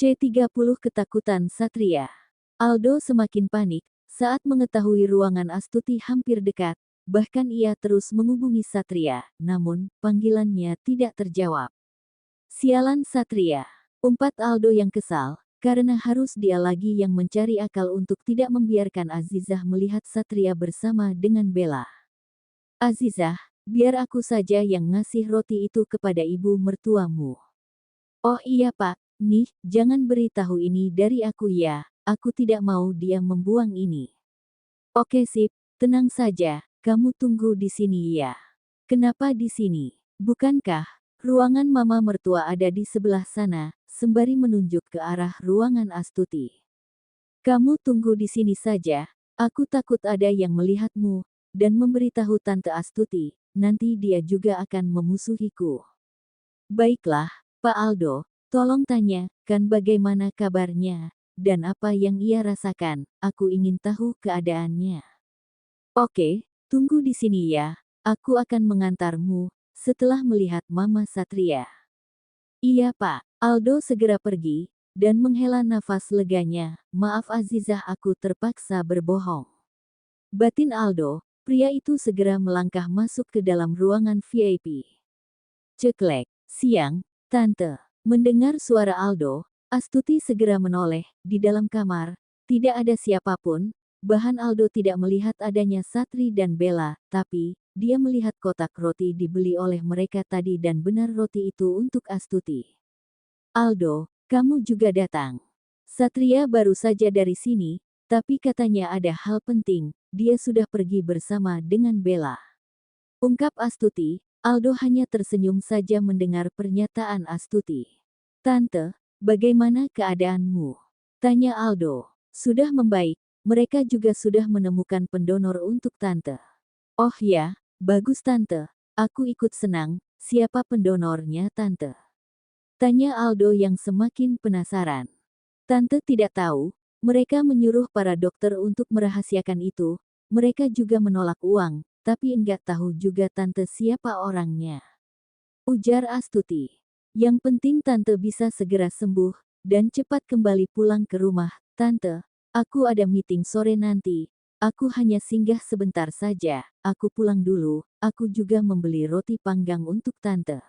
C30 Ketakutan Satria. Aldo semakin panik saat mengetahui ruangan Astuti hampir dekat, bahkan ia terus menghubungi Satria, namun panggilannya tidak terjawab. Sialan Satria, umpat Aldo yang kesal, karena harus dia lagi yang mencari akal untuk tidak membiarkan Azizah melihat Satria bersama dengan Bella. Azizah, biar aku saja yang ngasih roti itu kepada ibu mertuamu. Oh iya pak, nih, jangan beritahu ini dari aku ya, aku tidak mau dia membuang ini. Oke sip, tenang saja, kamu tunggu di sini ya. Kenapa di sini? Bukankah ruangan mama mertua ada di sebelah sana, sembari menunjuk ke arah ruangan Astuti. Kamu tunggu di sini saja, aku takut ada yang melihatmu, dan memberitahu Tante Astuti, nanti dia juga akan memusuhiku. Baiklah, Pak Aldo, tolong tanyakan bagaimana kabarnya, dan apa yang ia rasakan, aku ingin tahu keadaannya. Oke, tunggu di sini ya, aku akan mengantarmu, setelah melihat Mama Satria. Iya Pak, Aldo segera pergi, dan menghela nafas leganya, maaf Azizah aku terpaksa berbohong. Batin Aldo, pria itu segera melangkah masuk ke dalam ruangan VIP. Ceklek, siang, Tante. Mendengar suara Aldo, Astuti segera menoleh, di dalam kamar, tidak ada siapapun, bahkan Aldo tidak melihat adanya Satri dan Bella, tapi, dia melihat kotak roti dibeli oleh mereka tadi dan benar roti itu untuk Astuti. Aldo, kamu juga datang. Satria baru saja dari sini, tapi katanya ada hal penting, dia sudah pergi bersama dengan Bella. Ungkap Astuti, Aldo hanya tersenyum saja mendengar pernyataan Astuti. Tante, bagaimana keadaanmu? Tanya Aldo. Sudah membaik, mereka juga sudah menemukan pendonor untuk Tante. Oh ya, bagus Tante, aku ikut senang, siapa pendonornya Tante? Tanya Aldo yang semakin penasaran. Tante tidak tahu, mereka menyuruh para dokter untuk merahasiakan itu, mereka juga menolak uang, tapi enggak tahu juga Tante siapa orangnya. Ujar Astuti. Yang penting Tante bisa segera sembuh, dan cepat kembali pulang ke rumah, Tante. Aku ada meeting sore nanti, aku hanya singgah sebentar saja, aku pulang dulu, aku juga membeli roti panggang untuk Tante.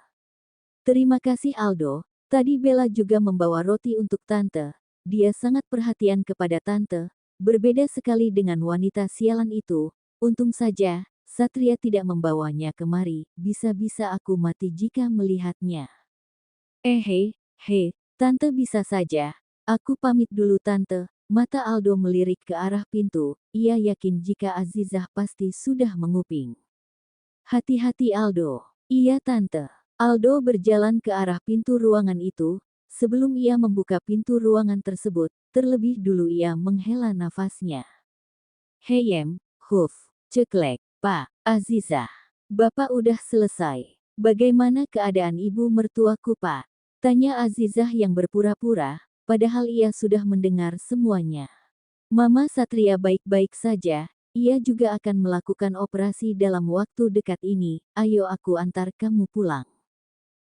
Terima kasih Aldo, tadi Bella juga membawa roti untuk Tante. Dia sangat perhatian kepada Tante, berbeda sekali dengan wanita sialan itu, untung saja, Satria tidak membawanya kemari, bisa-bisa aku mati jika melihatnya. Hei, Tante bisa saja, aku pamit dulu Tante. Mata Aldo melirik ke arah pintu, ia yakin jika Azizah pasti sudah menguping. Hati-hati Aldo. Iya Tante. Aldo berjalan ke arah pintu ruangan itu, sebelum ia membuka pintu ruangan tersebut, terlebih dulu ia menghela nafasnya. Heyem, huf, ceklek, Pak, Azizah. Bapak udah selesai. Bagaimana keadaan ibu mertuaku Pak? Tanya Azizah yang berpura-pura, padahal ia sudah mendengar semuanya. Mama Satria baik-baik saja, ia juga akan melakukan operasi dalam waktu dekat ini, ayo aku antar kamu pulang.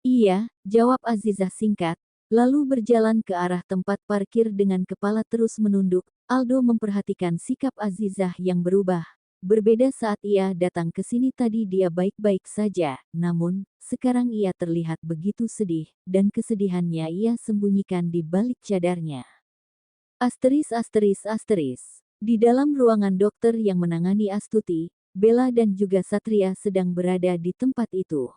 Iya, jawab Azizah singkat, lalu berjalan ke arah tempat parkir dengan kepala terus menunduk. Aldo memperhatikan sikap Azizah yang berubah. Berbeda saat ia datang ke sini tadi dia baik-baik saja, namun, sekarang ia terlihat begitu sedih, dan kesedihannya ia sembunyikan di balik cadarnya. Di dalam ruangan dokter yang menangani Astuti, Bella dan juga Satria sedang berada di tempat itu.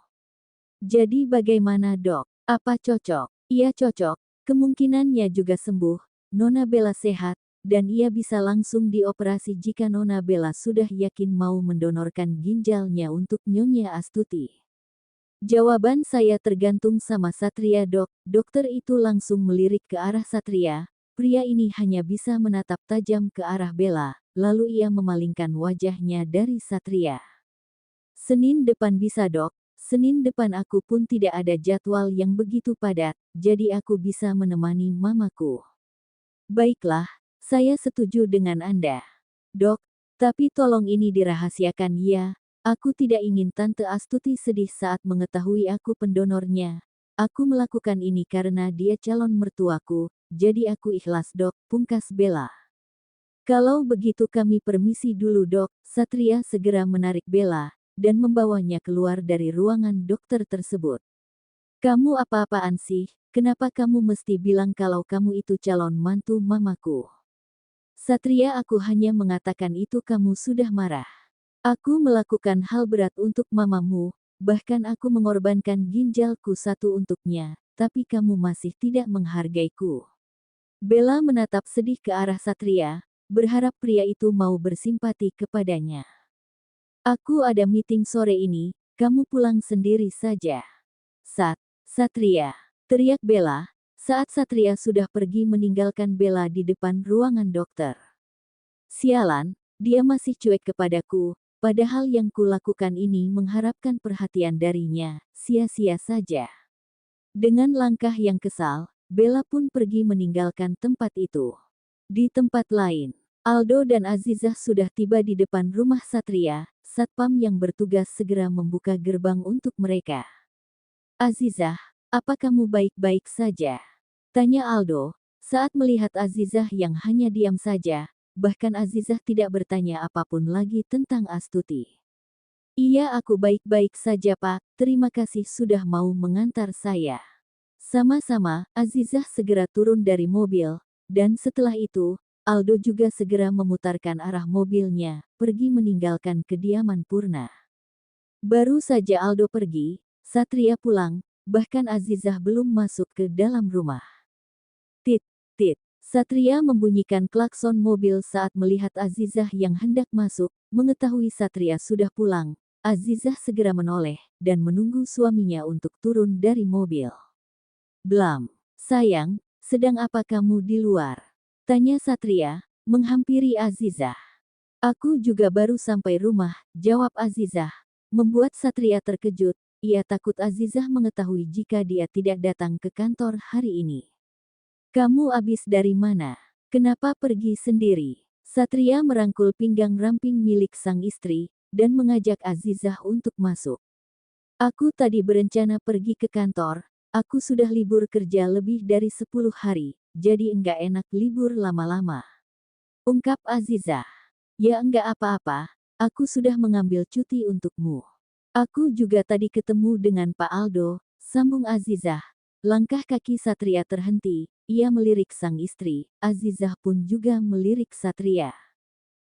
Jadi bagaimana dok? Apa cocok? Ia cocok, kemungkinannya juga sembuh, Nona Bella sehat, dan ia bisa langsung dioperasi jika Nona Bella sudah yakin mau mendonorkan ginjalnya untuk Nyonya Astuti. Jawaban saya tergantung sama Satria dok, dokter itu langsung melirik ke arah Satria. Pria ini hanya bisa menatap tajam ke arah Bella, lalu ia memalingkan wajahnya dari Satria. Senin depan bisa dok, Senin depan aku pun tidak ada jadwal yang begitu padat, jadi aku bisa menemani mamaku. Baiklah, saya setuju dengan Anda. Dok, tapi tolong ini dirahasiakan ya, aku tidak ingin Tante Astuti sedih saat mengetahui aku pendonornya. Aku melakukan ini karena dia calon mertuaku, jadi aku ikhlas dok, pungkas Bella. Kalau begitu kami permisi dulu dok, Satria segera menarik Bella, dan membawanya keluar dari ruangan dokter tersebut. Kamu apa-apaan sih, kenapa kamu mesti bilang kalau kamu itu calon mantu mamaku? Satria, aku hanya mengatakan itu kamu sudah marah. Aku melakukan hal berat untuk mamamu, bahkan aku mengorbankan ginjalku satu untuknya, tapi kamu masih tidak menghargaiku. Bella menatap sedih ke arah Satria, berharap pria itu mau bersimpati kepadanya. Aku ada meeting sore ini, kamu pulang sendiri saja. Satria, teriak Bella, saat Satria sudah pergi meninggalkan Bella di depan ruangan dokter. Sialan, dia masih cuek kepadaku. Padahal yang kulakukan ini mengharapkan perhatian darinya, sia-sia saja. Dengan langkah yang kesal, Bella pun pergi meninggalkan tempat itu. Di tempat lain, Aldo dan Azizah sudah tiba di depan rumah Satria. Satpam yang bertugas segera membuka gerbang untuk mereka. Azizah, apa kamu baik-baik saja? Tanya Aldo, saat melihat Azizah yang hanya diam saja. Bahkan Azizah tidak bertanya apapun lagi tentang Astuti. Iya, aku baik-baik saja Pak, terima kasih sudah mau mengantar saya. Sama-sama, Azizah segera turun dari mobil, dan setelah itu, Aldo juga segera memutarkan arah mobilnya, pergi meninggalkan kediaman Purna. Baru saja Aldo pergi, Satria pulang, bahkan Azizah belum masuk ke dalam rumah. Tit, tit. Satria membunyikan klakson mobil saat melihat Azizah yang hendak masuk. Mengetahui Satria sudah pulang, Azizah segera menoleh dan menunggu suaminya untuk turun dari mobil. Blam, sayang, sedang apa kamu di luar? Tanya Satria, menghampiri Azizah. Aku juga baru sampai rumah, jawab Azizah. Membuat Satria terkejut, ia takut Azizah mengetahui jika dia tidak datang ke kantor hari ini. Kamu habis dari mana? Kenapa pergi sendiri? Satria merangkul pinggang ramping milik sang istri, dan mengajak Azizah untuk masuk. Aku tadi berencana pergi ke kantor, aku sudah libur kerja lebih dari 10 hari, jadi enggak enak libur lama-lama. Ungkap Azizah. Ya enggak apa-apa, aku sudah mengambil cuti untukmu. Aku juga tadi ketemu dengan Pak Aldo, sambung Azizah. Langkah kaki Satria terhenti, ia melirik sang istri, Azizah pun juga melirik Satria.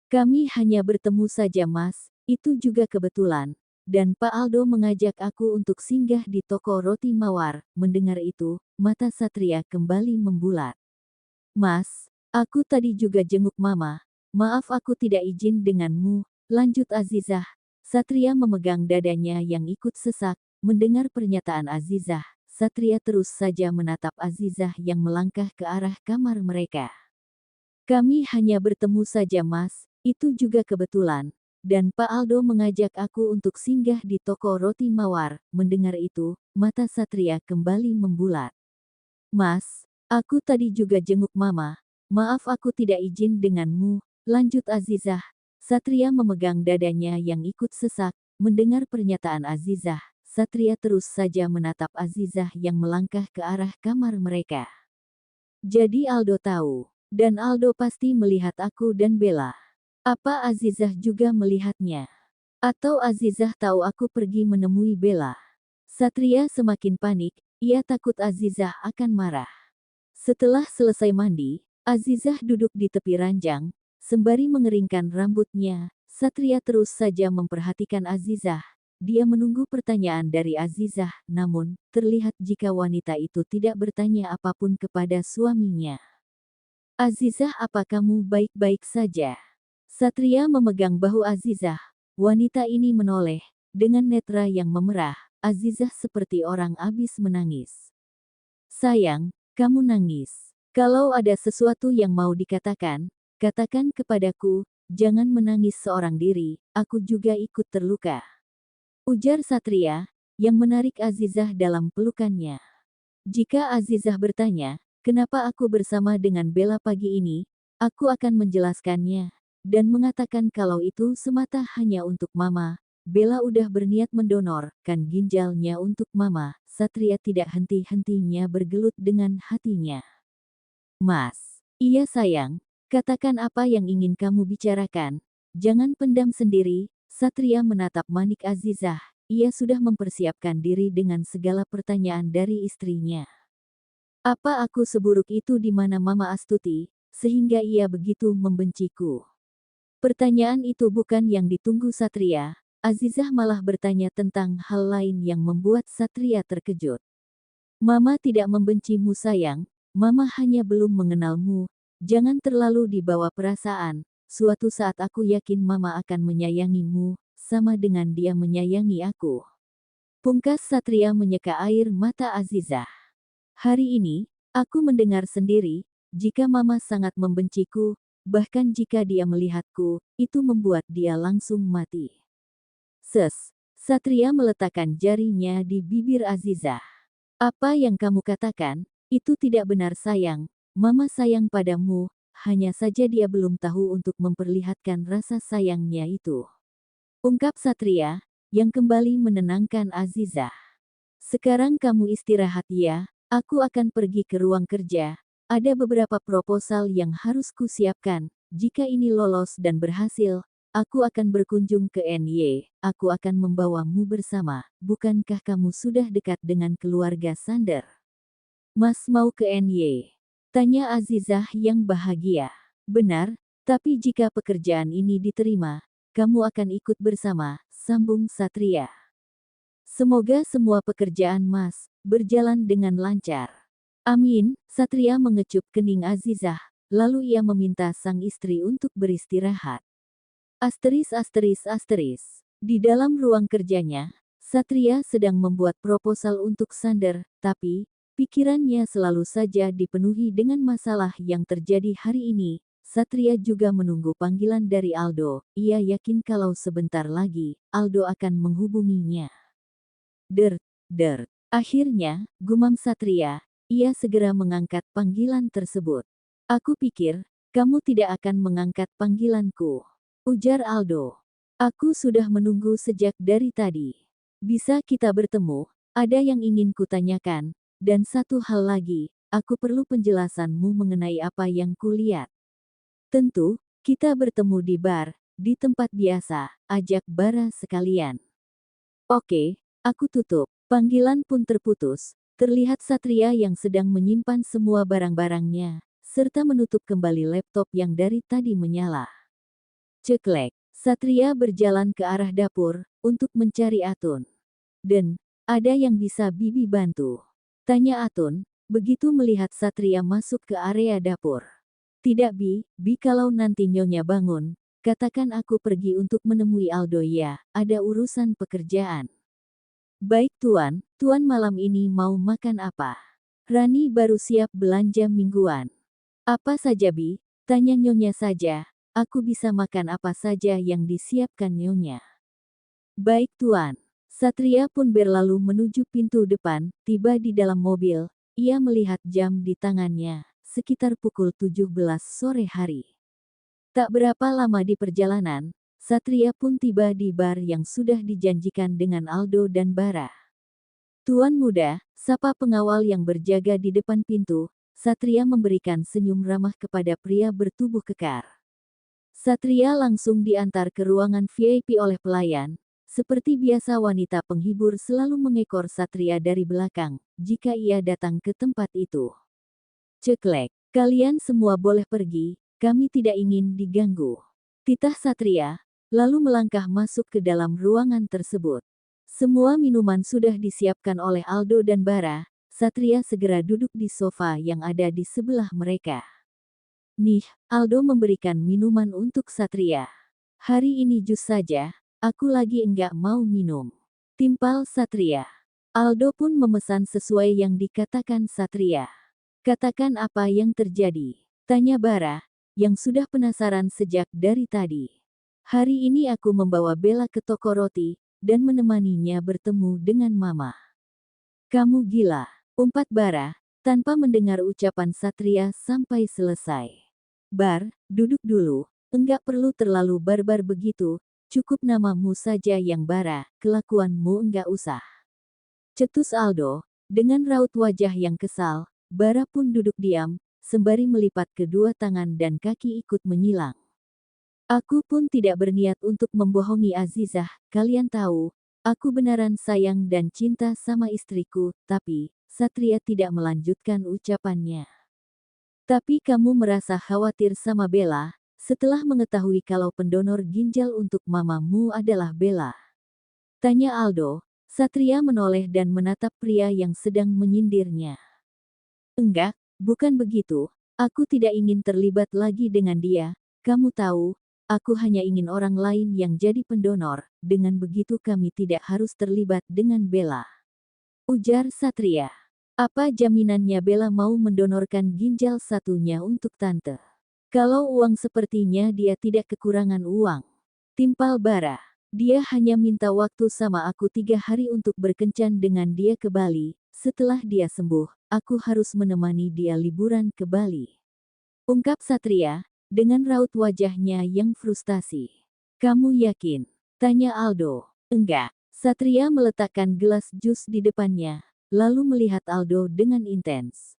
Kami hanya bertemu saja Mas, itu juga kebetulan. Dan Pak Aldo mengajak aku untuk singgah di toko roti Mawar. Mendengar itu, mata Satria kembali membulat. Mas, aku tadi juga jenguk Mama. Maaf aku tidak izin denganmu, lanjut Azizah. Satria memegang dadanya yang ikut sesak. Mendengar pernyataan Azizah, Satria terus saja menatap Azizah yang melangkah ke arah kamar mereka. Kami hanya bertemu saja Mas, itu juga kebetulan. Dan Pak Aldo mengajak aku untuk singgah di toko roti Mawar. Mendengar itu, mata Satria kembali membulat. Mas, aku tadi juga jenguk Mama. Maaf aku tidak izin denganmu, lanjut Azizah. Satria memegang dadanya yang ikut sesak. Mendengar pernyataan Azizah, Satria terus saja menatap Azizah yang melangkah ke arah kamar mereka. Jadi Aldo tahu, dan Aldo pasti melihat aku dan Bella. Apa Azizah juga melihatnya? Atau Azizah tahu aku pergi menemui Bella? Satria semakin panik, ia takut Azizah akan marah. Setelah selesai mandi, Azizah duduk di tepi ranjang, sembari mengeringkan rambutnya. Satria terus saja memperhatikan Azizah. Dia menunggu pertanyaan dari Azizah, namun, terlihat jika wanita itu tidak bertanya apapun kepada suaminya. Azizah, apa kamu baik-baik saja? Satria memegang bahu Azizah. Wanita ini menoleh, dengan netra yang memerah. Azizah seperti orang habis menangis. Sayang, kamu nangis. Kalau ada sesuatu yang mau dikatakan, katakan kepadaku, jangan menangis seorang diri, aku juga ikut terluka. Ujar Satria, yang menarik Azizah dalam pelukannya. Jika Azizah bertanya, kenapa aku bersama dengan Bella pagi ini, aku akan menjelaskannya, dan mengatakan kalau itu semata hanya untuk Mama, Bella udah berniat mendonorkan ginjalnya untuk Mama. Satria tidak henti-hentinya bergelut dengan hatinya. Mas, iya sayang, katakan apa yang ingin kamu bicarakan. Jangan pendam sendiri. Satria menatap Manik Azizah. Ia sudah mempersiapkan diri dengan segala pertanyaan dari istrinya. Apa aku seburuk itu di mana Mama Astuti, sehingga ia begitu membenciku? Pertanyaan itu bukan yang ditunggu Satria. Azizah malah bertanya tentang hal lain yang membuat Satria terkejut. Mama tidak membencimu sayang, Mama hanya belum mengenalmu. Jangan terlalu dibawa perasaan. Suatu saat aku yakin Mama akan menyayangimu, sama dengan dia menyayangi aku. Pungkas Satria menyeka air mata Azizah. Hari ini, aku mendengar sendiri, jika Mama sangat membenciku, bahkan jika dia melihatku, itu membuat dia langsung mati. Satria meletakkan jarinya di bibir Azizah. Apa yang kamu katakan, itu tidak benar sayang, Mama sayang padamu, hanya saja dia belum tahu untuk memperlihatkan rasa sayangnya itu. Ungkap Satria, yang kembali menenangkan Azizah. Sekarang kamu istirahat ya, aku akan pergi ke ruang kerja, ada beberapa proposal yang harus kusiapkan, jika ini lolos dan berhasil, aku akan berkunjung ke NY, aku akan membawamu bersama, bukankah kamu sudah dekat dengan keluarga Sander? Mas mau ke NY? Tanya Azizah yang bahagia. Benar, tapi jika pekerjaan ini diterima, kamu akan ikut bersama, sambung Satria. Semoga semua pekerjaan Mas berjalan dengan lancar. Amin, Satria mengecup kening Azizah, lalu ia meminta sang istri untuk beristirahat. Di dalam ruang kerjanya, Satria sedang membuat proposal untuk Sander, tapi pikirannya selalu saja dipenuhi dengan masalah yang terjadi hari ini. Satria juga menunggu panggilan dari Aldo. Ia yakin kalau sebentar lagi Aldo akan menghubunginya. Akhirnya, gumam Satria, ia segera mengangkat panggilan tersebut. Aku pikir, kamu tidak akan mengangkat panggilanku. Ujar Aldo. Aku sudah menunggu sejak dari tadi. Bisa kita bertemu, ada yang ingin kutanyakan, dan satu hal lagi, aku perlu penjelasanmu mengenai apa yang kulihat. Tentu, kita bertemu di bar, di tempat biasa, ajak Bara sekalian. Oke, aku tutup. Panggilan pun terputus, terlihat Satria yang sedang menyimpan semua barang-barangnya, serta menutup kembali laptop yang dari tadi menyala. Ceklek, Satria berjalan ke arah dapur, untuk mencari Atun. Dan, ada yang bisa Bibi bantu? Tanya Atun, begitu melihat Satria masuk ke area dapur. Tidak Bi, kalau nanti Nyonya bangun, katakan aku pergi untuk menemui Aldo ya, ada urusan pekerjaan. Baik Tuan malam ini mau makan apa? Rani baru siap belanja mingguan. Apa saja Bi? Tanya Nyonya saja. Aku bisa makan apa saja yang disiapkan Nyonya. Baik Tuan. Satria pun berlalu menuju pintu depan, tiba di dalam mobil, ia melihat jam di tangannya, sekitar pukul 17 sore hari. Tak berapa lama di perjalanan, Satria pun tiba di bar yang sudah dijanjikan dengan Aldo dan Bara. Tuan muda, sapa pengawal yang berjaga di depan pintu, Satria memberikan senyum ramah kepada pria bertubuh kekar. Satria langsung diantar ke ruangan VIP oleh pelayan. Seperti biasa wanita penghibur selalu mengekor Satria dari belakang, jika ia datang ke tempat itu. Ceklek, kalian semua boleh pergi, kami tidak ingin diganggu. Titah Satria, lalu melangkah masuk ke dalam ruangan tersebut. Semua minuman sudah disiapkan oleh Aldo dan Bara, Satria segera duduk di sofa yang ada di sebelah mereka. Nih, Aldo memberikan minuman untuk Satria. Hari ini jus saja, aku lagi enggak mau minum. Timpal Satria. Aldo pun memesan sesuai yang dikatakan Satria. Katakan apa yang terjadi? Tanya Bara, yang sudah penasaran sejak dari tadi. Hari ini aku membawa Bella ke toko roti, dan menemaninya bertemu dengan Mama. Kamu gila, umpat Bara, tanpa mendengar ucapan Satria sampai selesai. Bar, duduk dulu, enggak perlu terlalu barbar begitu, Cukup namamu saja yang bara, kelakuanmu enggak usah. Cetus Aldo, dengan raut wajah yang kesal, Bara pun duduk diam, sembari melipat kedua tangan dan kaki ikut menyilang. Aku pun tidak berniat untuk membohongi Azizah, kalian tahu, aku beneran sayang dan cinta sama istriku, tapi, Satria tidak melanjutkan ucapannya. Tapi kamu merasa khawatir sama Bella, setelah mengetahui kalau pendonor ginjal untuk mamamu adalah Bella. Tanya Aldo. Satria menoleh dan menatap pria yang sedang menyindirnya. Enggak, bukan begitu. Aku tidak ingin terlibat lagi dengan dia. Kamu tahu, aku hanya ingin orang lain yang jadi pendonor. Dengan begitu kami tidak harus terlibat dengan Bella. Ujar Satria. Apa jaminannya Bella mau mendonorkan ginjal satunya untuk tante? Kalau uang sepertinya dia tidak kekurangan uang. Timpal Bara. Dia hanya minta waktu sama aku 3 hari untuk berkencan dengan dia ke Bali. Setelah dia sembuh, aku harus menemani dia liburan ke Bali. Ungkap Satria, dengan raut wajahnya yang frustasi. Kamu yakin? Tanya Aldo. Enggak. Satria meletakkan gelas jus di depannya, lalu melihat Aldo dengan intens.